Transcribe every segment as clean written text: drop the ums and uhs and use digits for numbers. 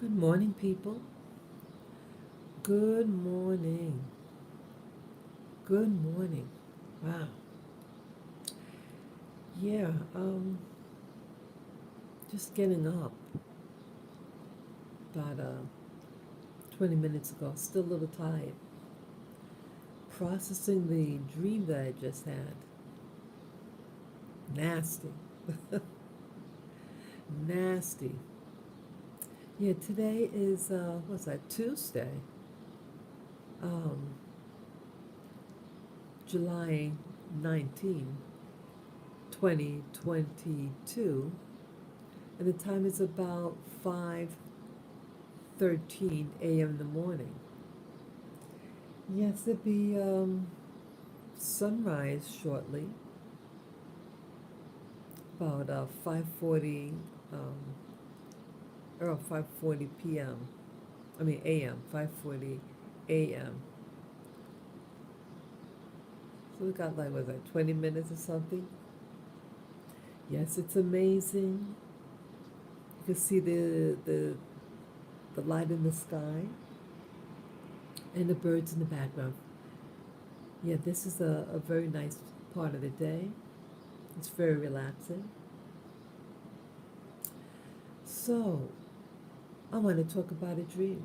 Good morning, people. Good morning. Good morning. Wow. Yeah, just getting up about 20 minutes ago. Still a little tired. Processing the dream that I just had. Nasty. Nasty. Yeah, today is, what's that, Tuesday? Um, July 19, 2022. And the time is about 5:13 a.m. in the morning. Yes, it'd be sunrise shortly, about 5:40 um, or 5:40 p.m. I mean a.m. 5:40 a.m. So we got like, was that 20 minutes or something? Yes, it's amazing. You can see the light in the sky and the birds in the background. Yeah, this is a very nice part of the day. It's very relaxing. So, I want to talk about a dream.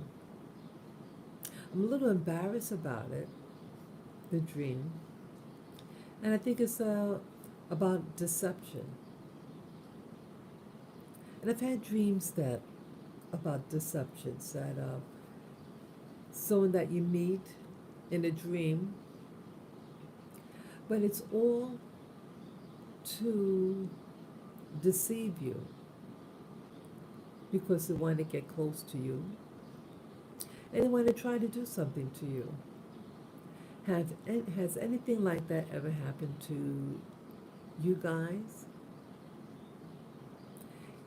I'm a little embarrassed about it, the dream. And I think it's about deception. And I've had dreams that about deceptions that someone that you meet in a dream, but it's all to deceive you because they want to get close to you and they want to try to do something to you. Has anything like that ever happened to you guys?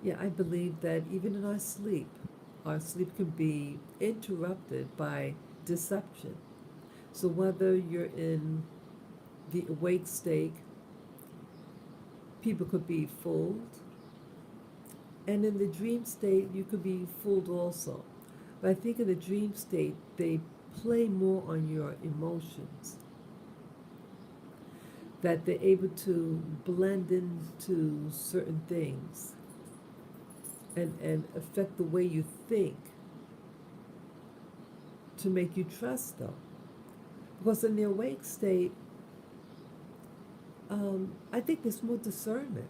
Yeah, I believe that even in our sleep can be interrupted by deception. So whether you're in the awake state, people could be fooled, and in the dream state, you could be fooled also. But I think in the dream state, they play more on your emotions, that they're able to blend into certain things and affect the way you think to make you trust them. Because in the awake state, I think there's more discernment.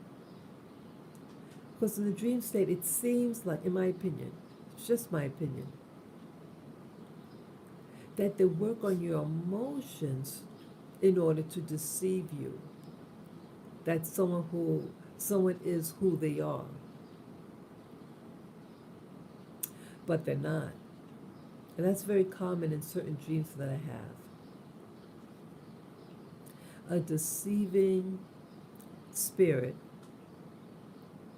Because in the dream state, it seems like, in my opinion, it's just my opinion, that they work on your emotions in order to deceive you. That someone is who they are, but they're not. And that's very common in certain dreams that I have. A deceiving spirit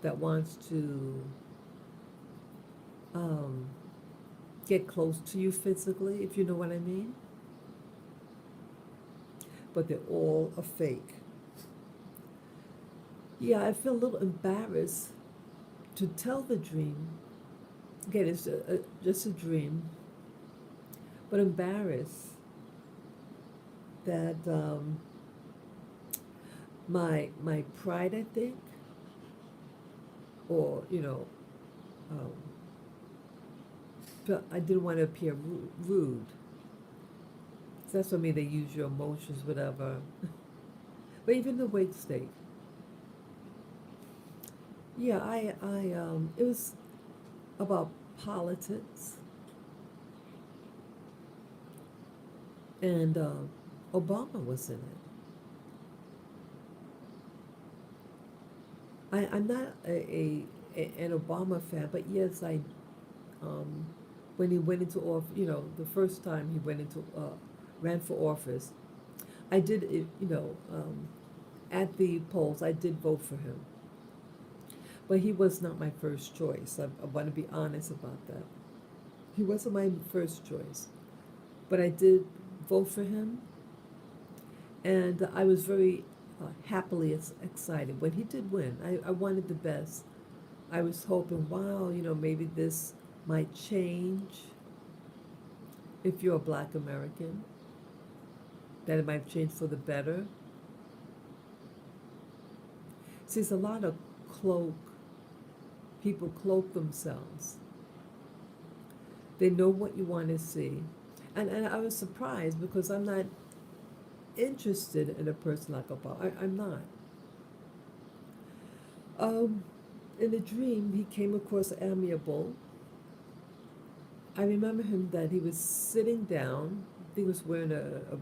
that wants to um, get close to you physically, if you know what I mean. But they're all a fake. Yeah, I feel a little embarrassed to tell the dream. Again, it's just a dream, but embarrassed that my pride, I think, or um, I didn't want to appear rude. So that's what I mean. They use your emotions, whatever. But even the wake state, yeah, it was about politics, and Obama was in it. I'm not an Obama fan, but yes, um, when he went into office, the first time he went into ran for office, I did, at the polls, I did vote for him. But he was not my first choice. I want to be honest about that. He wasn't my first choice. But I did vote for him, and I was very happily excited when he did win. I wanted the best. I was hoping, wow, maybe this might change if you're a Black American, that it might change for the better. See, there's a lot of cloak, people cloak themselves. They know what you want to see. And I was surprised because I'm not interested in a person like Obama. I'm not. Um, in a dream, he came across amiable. I remember him that he was sitting down. I think he was wearing a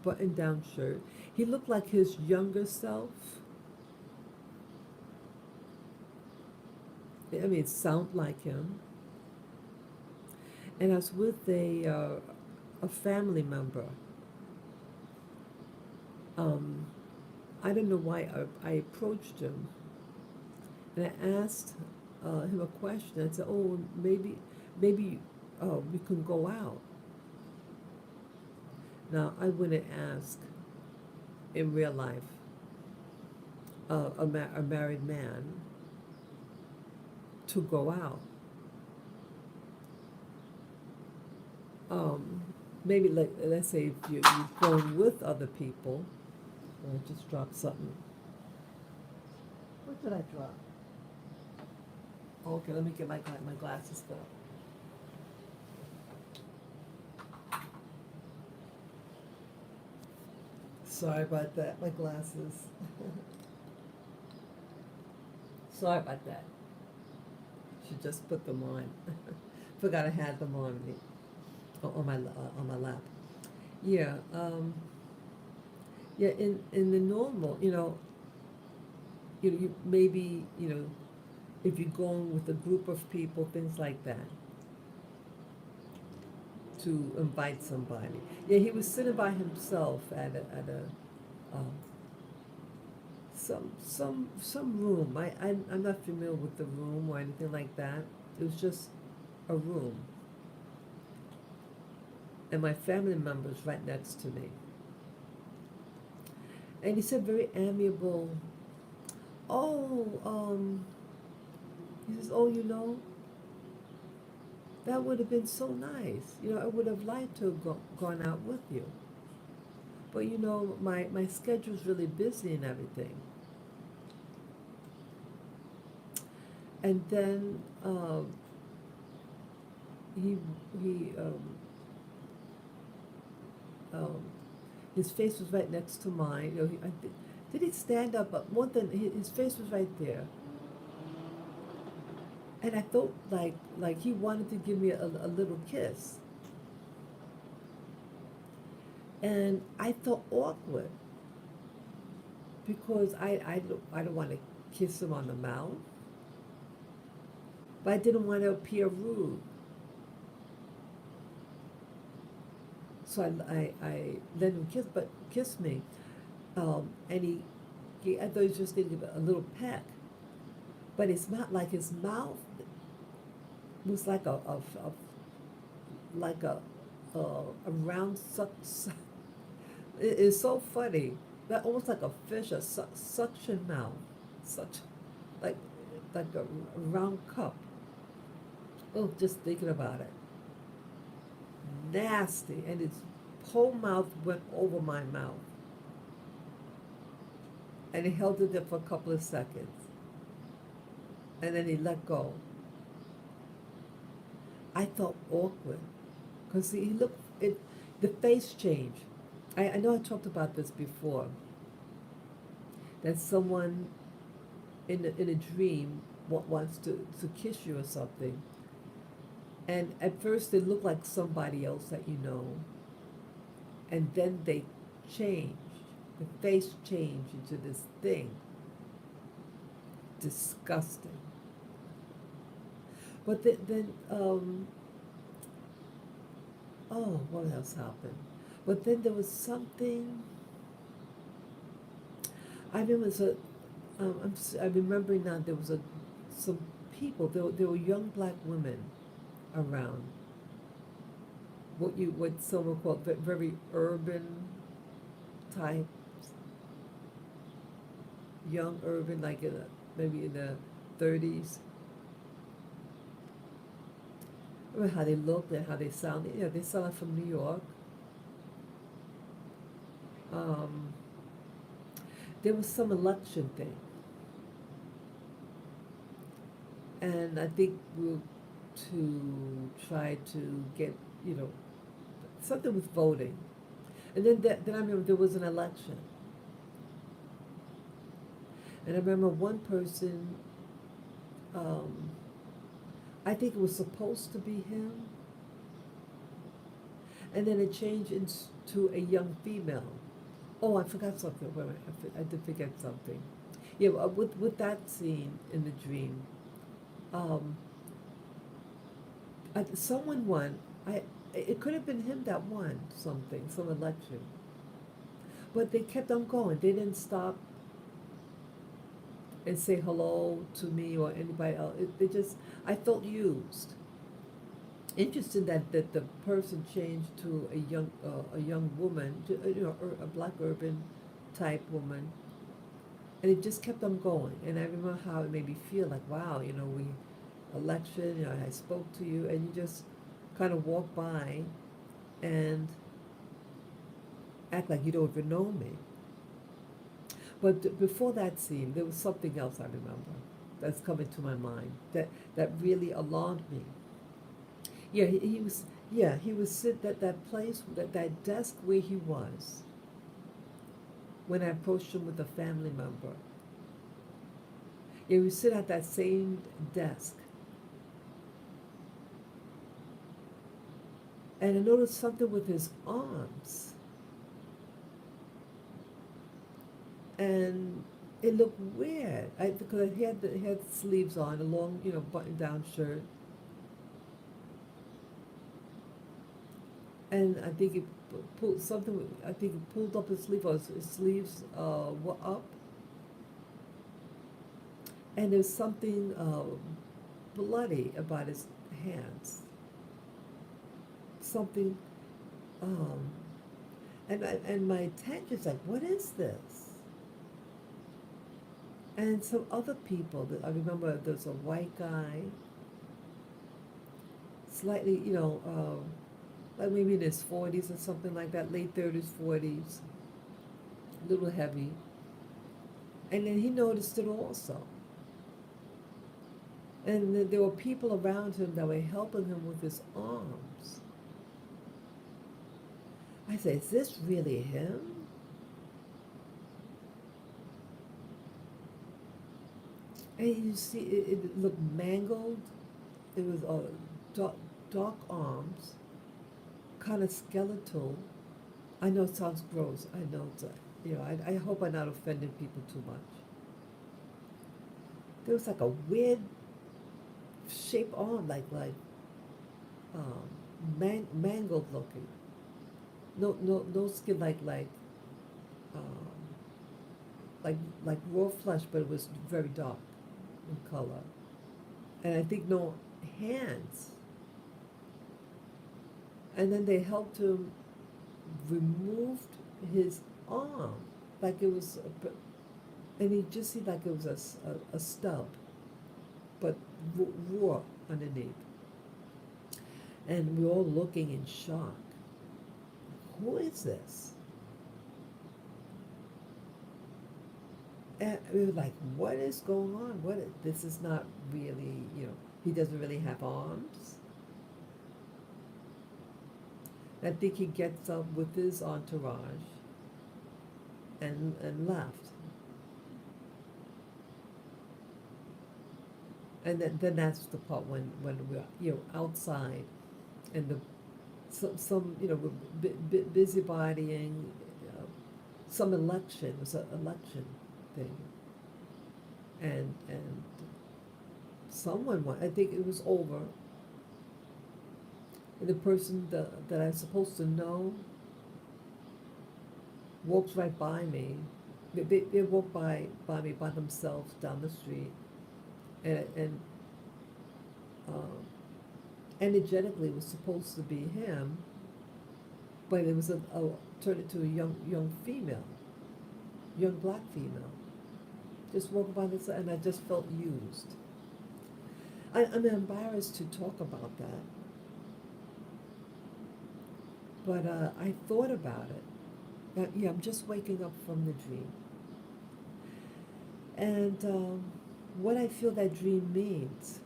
button-down shirt. He looked like his younger self. I mean, it sounded like him. And I was with a family member. Um, I don't know why I approached him, and I asked him a question. I said, "Oh, maybe, we can go out." Now I wouldn't ask in real life a married man to go out. Um, Maybe let's say if you're going with other people. I just dropped something. What did I drop? Okay, let me get my glasses though. Sorry about that. My glasses. Sorry about that. Should just put them on. Forgot I had them on me, on my lap. Yeah. Yeah. In the normal, you maybe if you're going with a group of people, things like that, to invite somebody. Yeah, he was sitting by himself at a um, some room. I'm not familiar with the room or anything like that. It was just a room, and my family members right next to me. And he said very amiable. Oh, he says, oh, that would have been so nice. I would have liked to have gone out with you. But my schedule's really busy and everything. And then he he um, his face was right next to mine. Did he stand up? But more than his face was right there, and I thought like he wanted to give me a little kiss, and I felt awkward because I don't want to kiss him on the mouth, but I didn't want to appear rude. So I let him kiss me, and I thought he was just going to give a little peck, but it's not like his mouth was like like a round it's so funny, that almost like a fish, a suction mouth, such like a round cup. Oh, just thinking about it, nasty, and his whole mouth went over my mouth, and he held it there for a couple of seconds, and then he let go. I felt awkward because he looked the face change. I know I talked about this before. That someone in a dream wants to kiss you or something, and at first they look like somebody else that you know, and then they change. The face change into this thing. Disgusting. But then oh, what else happened? But then there was something. I remember I'm remembering now. There was some people. There were young black women around. What some would call very urban type, young urban, like maybe in the 30s. Remember how they looked and how they sounded. Yeah, they sounded from New York. Um, there was some election thing, and I think we're to try to get, you know, something with voting. And then I remember there was an election, and I remember one person. Um, I think it was supposed to be him, and then it changed into a young female. Oh, I forgot something. Wait, I did forget something. Yeah, with that scene in the dream, um, someone won. I it could have been him that won something, some election, but they kept on going. They didn't stop and say hello to me or anybody else. They just I felt used. Interesting that the person changed to a young woman, you know, a black urban type woman, and it just kept on going. And I remember how it made me feel like, wow, you know, we election, you know, I spoke to you, and you just kind of walk by and act like you don't even know me. But before that scene, there was something else I remember that's coming to my mind that really alarmed me. Yeah, he was. Yeah, he was sit at that place, that desk where he was when I approached him with a family member. Yeah, he would sit at that same desk, and I noticed something with his arms, and it looked weird. Because he had sleeves on, a long, you know, button-down shirt, and I think he pulled something. I think he pulled up his sleeve, or his sleeves were up, and there's something bloody about his hands. Something, um, and my attention's like, what is this? And some other people that I remember, there's a white guy, slightly, you know, like maybe in his 40s or something like that, late 30s, 40s, a little heavy. And then he noticed it also. And then there were people around him that were helping him with his arms. I said, is this really him? And you see, it looked mangled. It was dark, dark arms, kind of skeletal. I know it sounds gross. I know it's, you know, I hope I'm not offending people too much. There was like a weird shaped arm, um, mangled looking. No skin, um, like like raw flesh, but it was very dark in color. And I think no hands. And then they helped him removed his arm, like it was, and he just seemed like it was a stub, but raw underneath. And we were all looking in shock. Who is this? And we were like, what is going on? This is not really, you know, he doesn't really have arms. I think he gets up with his entourage and left. And then that's the part when we're, you know, outside, and some you know, busybodying, uh, some election, it was an election thing, and someone won. I think it was over, and the person that I'm supposed to know walks right by me. They walk by me by themselves down the street, and um, energetically it was supposed to be him, but it was turned into a young female, young black female, just walking by this, and I just felt used. I'm embarrassed to talk about that, But I thought about it. Yeah, I'm just waking up from the dream. And what I feel that dream means.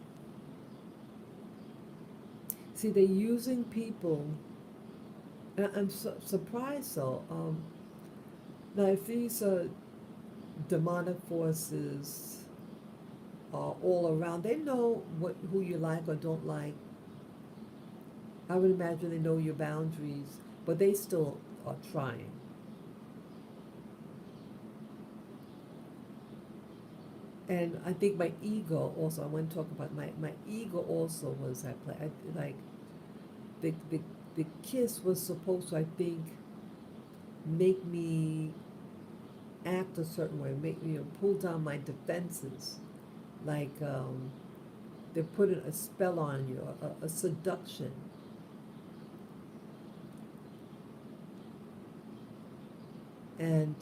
See, they're using people, and I'm surprised though. Now, if these demonic forces are all around, they know who you like or don't like. I would imagine they know your boundaries, but they still are trying. And I think my ego also, I want to talk about my ego also was at play. Like the kiss was supposed to, I think, make me act a certain way, make me, pull down my defenses. Like they're putting a spell on you, a seduction. And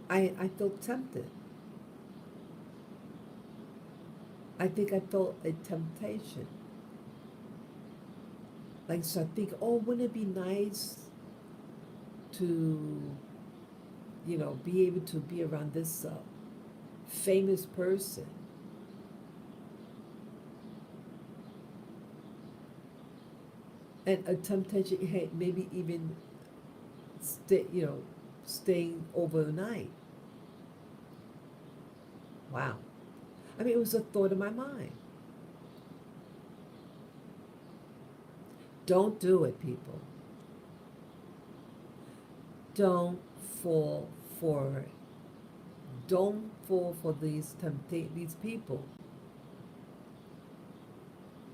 I felt tempted. I think I felt a temptation. Like, so I think, oh, wouldn't it be nice to, be able to be around this famous person? And a temptation, hey, maybe even staying overnight. Wow. I mean, it was a thought in my mind. Don't do it, people. Don't fall for it. Don't fall for these people.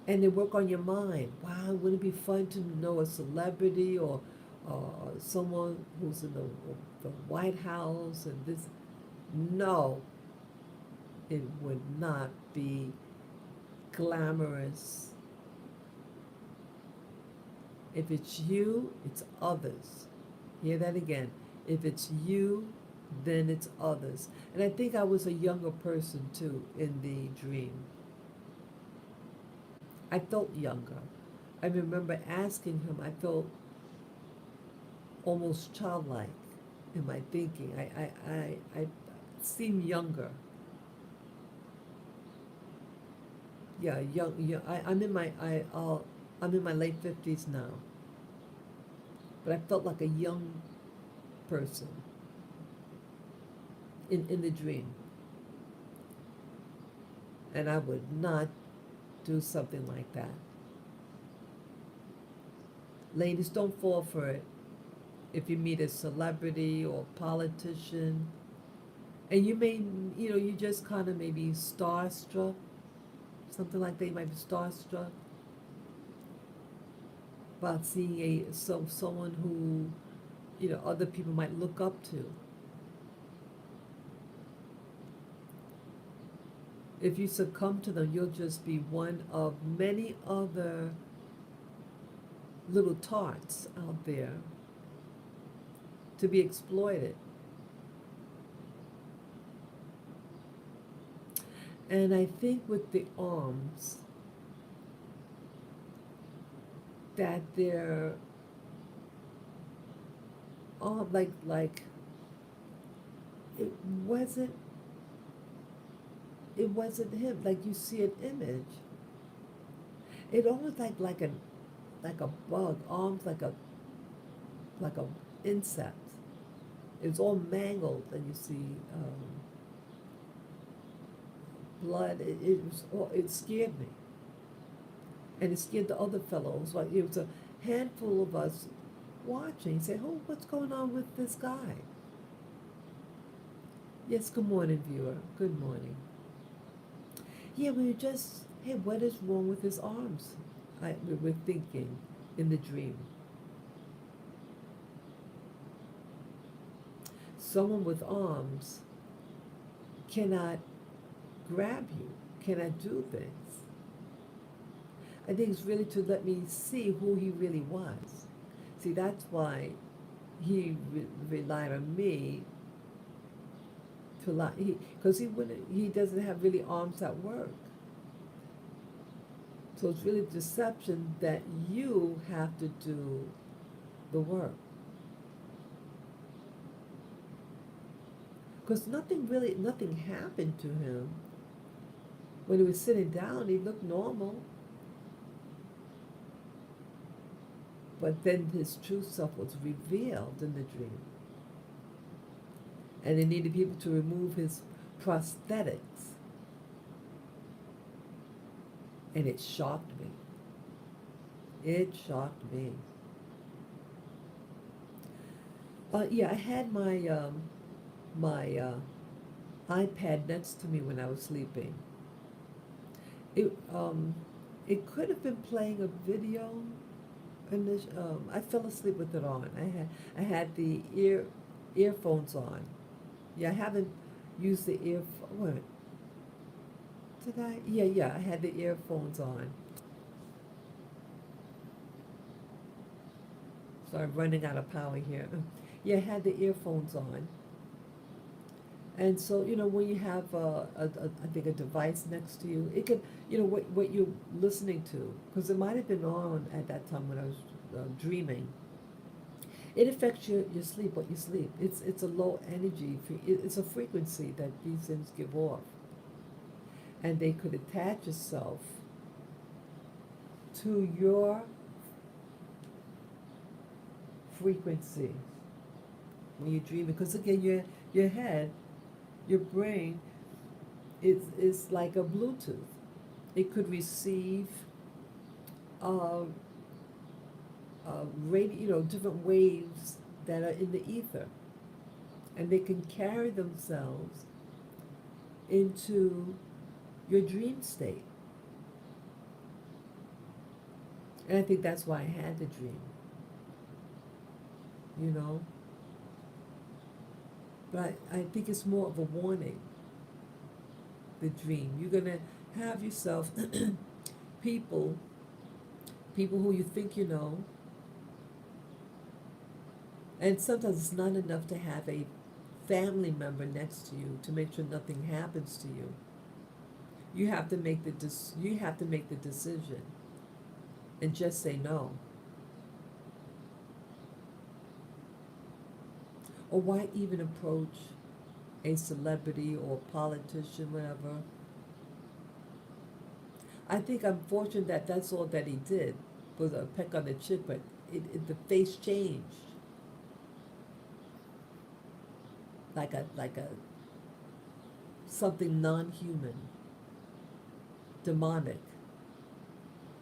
And they work on your mind. Wow, wouldn't it be fun to know a celebrity or someone who's in the White House and this? No, it would not be glamorous. If it's you, it's others. Hear that again. If it's you, then it's others. And I think I was a younger person too in the dream. I felt younger. I remember asking him, I felt almost childlike in my thinking. I seem younger. Yeah, young. Yeah, I'm in my late 50s now, but I felt like a young person in the dream, and I would not do something like that. Ladies, don't fall for it. If you meet a celebrity or politician, and you may, you just kind of maybe starstruck, something like that. You might be starstruck about seeing someone who, other people might look up to. If you succumb to them, you'll just be one of many other little tarts out there to be exploited. And I think with the arms, that they're all like it wasn't it wasn't him. Like you see an image. It almost like a bug, arms like a insect. It's all mangled, and you see blood. It scared me, and it scared the other fellows. Like it was a handful of us watching. Say, "Oh, what's going on with this guy?" Yes, good morning, viewer. Good morning. Yeah, we were just, hey, what is wrong with his arms? We were thinking in the dream. Someone with arms cannot grab you, cannot do things. I think it's really to let me see who he really was. See, that's why he relied on me to lie, because he doesn't have really arms that work. So it's really deception that you have to do the work. Because nothing happened to him. When he was sitting down, he looked normal. But then his true self was revealed in the dream. And they needed people to remove his prosthetics. And it shocked me. It shocked me. Yeah, I had my iPad next to me when I was sleeping. It it could have been playing a video, and I fell asleep with it on. I had the earphones on. Yeah, I haven't used the what? Did I? Yeah, I had the earphones on. So I'm running out of power here. Yeah, I had the earphones on. And so, when you have I think a device next to you, it could, what you're listening to, because it might have been on at that time when I was dreaming. It affects your sleep, what you sleep. It's a low energy, it's a frequency that these things give off. And they could attach itself to your frequency when you're dreaming. Because again, your head, your brain, is like a Bluetooth. It could receive uh, different waves that are in the ether, and they can carry themselves into your dream state. And I think that's why I had the dream, you know. But I think it's more of a warning, the dream. You're going to have yourself people, people who you think you know, and sometimes it's not enough to have a family member next to you to make sure nothing happens to you. You have to make the decision and just say no. Or why even approach a celebrity or politician, whatever? I think I'm fortunate that that's all that he did was a peck on the cheek, but the face changed like a something non-human, demonic,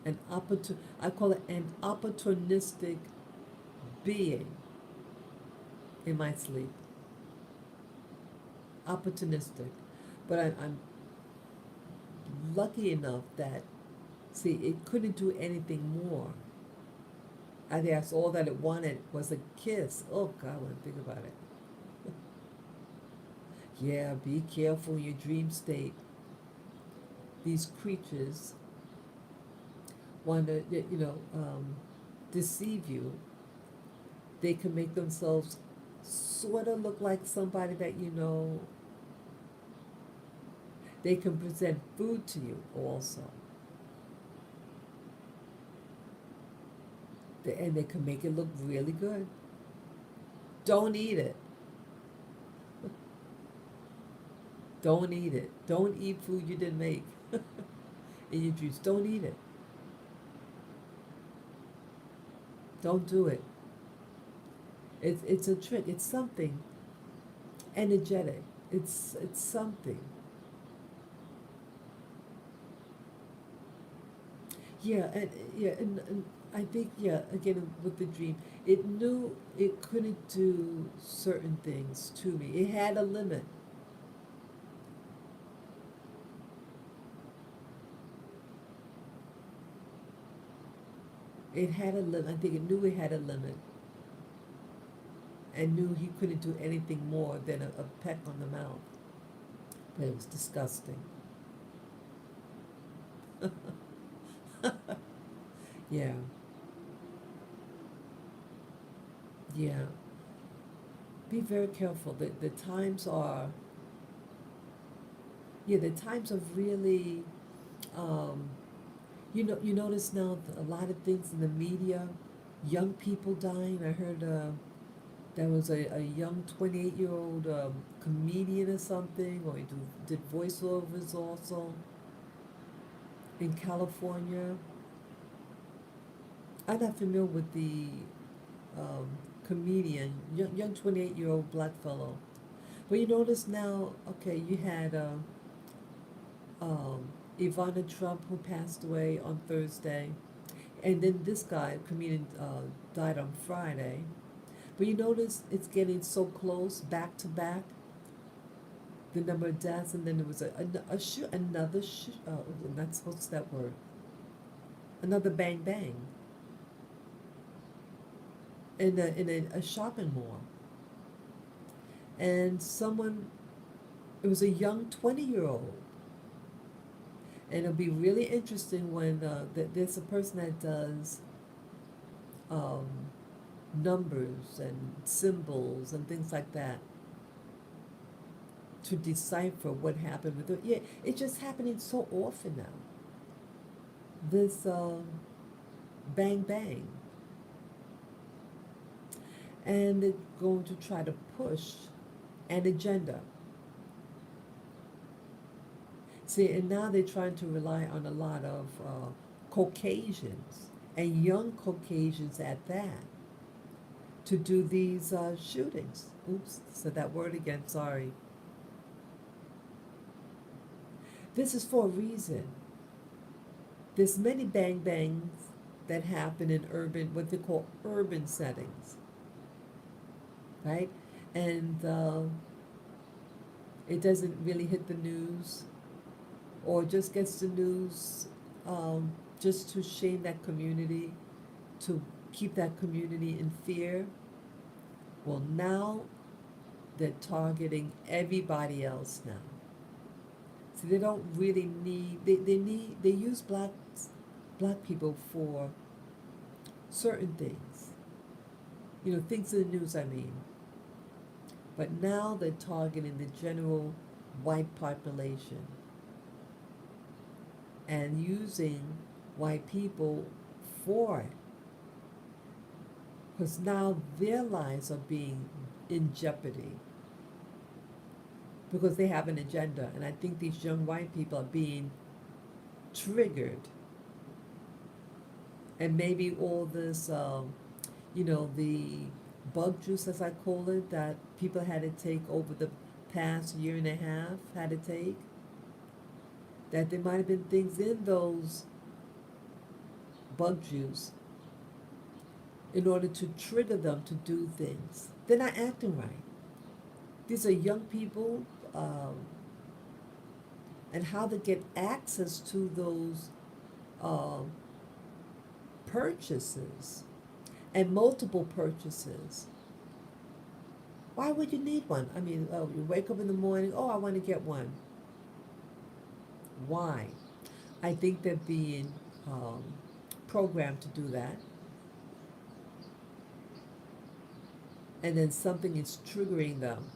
I call it an opportunistic being in my sleep. Opportunistic. But I'm lucky enough that, see, it couldn't do anything more. I think that's all that it wanted was a kiss. Oh God, when I think about it. Yeah, be careful in your dream state. These creatures want to, deceive you. They can make themselves sort of look like somebody that you know. They can present food to you also. And they can make it look really good. Don't eat it. Don't eat it. Don't eat food you didn't make in your dreams. Don't eat it. Don't do it. It's a trick. It's something energetic. It's something. And I think, again with the dream, it knew it couldn't do certain things to me. It had a limit. It had a limit. I think it knew it had a limit, and knew he couldn't do anything more than a peck on the mouth. But it was disgusting. Yeah. Yeah. Be very careful. The times are, the times of really, um, You notice now a lot of things in the media, young people dying. I heard there was a young 28-year-old comedian or something, or he did voiceovers also in California. I'm not familiar with the um, comedian, young 28-year-old black fellow. But you notice now, okay, you had um, Ivana Trump who passed away on Thursday, and then this guy, comedian, died on Friday. But you notice it's getting so close, back to back, the number of deaths, and then there was another I'm not supposed to say that word, another bang bang in a shopping mall, and it was a young 20-year-old, and it'll be really interesting when there's a person that does um, numbers and symbols and things like that to decipher what happened with it. Yeah, it's just happening so often now. This bang bang, and they're going to try to push an agenda. See, and now they're trying to rely on a lot of Caucasians and young Caucasians at that to do these shootings. Oops, said that word again, sorry. This is for a reason. There's many bang bangs that happen in what they call urban settings, right? And it doesn't really hit the news, or just gets the news just to shame that community, to keep that community in fear. Well, now they're targeting everybody else now. So they don't really need, they use black people for certain things. Things in the news, I mean. But now they're targeting the general white population and using white people for it. Because now their lives are being in jeopardy because they have an agenda. And I think these young white people are being triggered. And maybe all this, the bug juice, as I call it, that people had to take over the past year and a half, had to take, that there might have been things in those bug juice in order to trigger them to do things. They're not acting right. These are young people, and how to get access to those um, purchases and multiple purchases. Why would you need one? I mean, you wake up in the morning, I want to get one. Why? I think they're being programmed to do that. And then something is triggering them.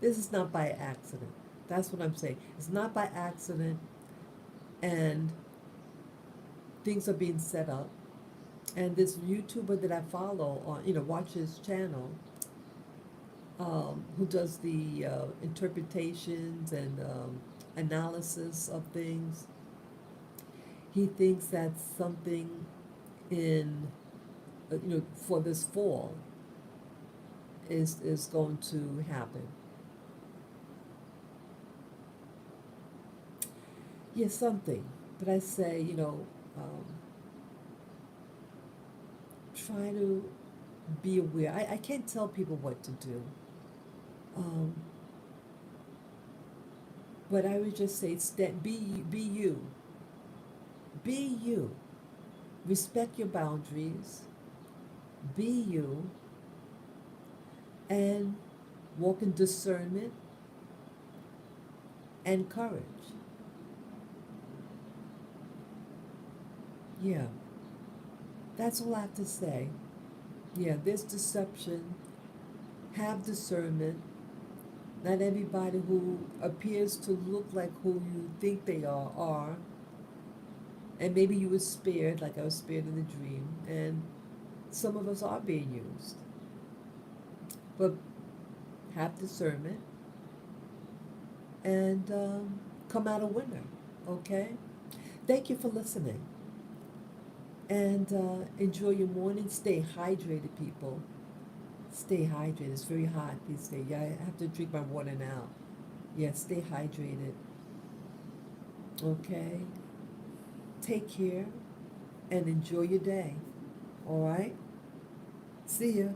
This is not by accident. That's what I'm saying. It's not by accident, and things are being set up. And this YouTuber that I follow watch his channel, who does the interpretations and analysis of things. He thinks that something in, for this fall is going to happen. Yes, something. But I say, try to be aware. I can't tell people what to do. Um, but I would just say, be you. Be you. Respect your boundaries. Be you. And walk in discernment and courage. Yeah. That's all I have to say. Yeah, there's deception. Have discernment. Not everybody who appears to look like who you think they are. And maybe you were spared, like I was spared in the dream, and some of us are being used. But have discernment and come out a winner, okay? Thank you for listening. And enjoy your morning. Stay hydrated, people. Stay hydrated. It's very hot these days. Yeah, I have to drink my water now. Yeah, stay hydrated. Okay? Take care and enjoy your day. All right? See ya.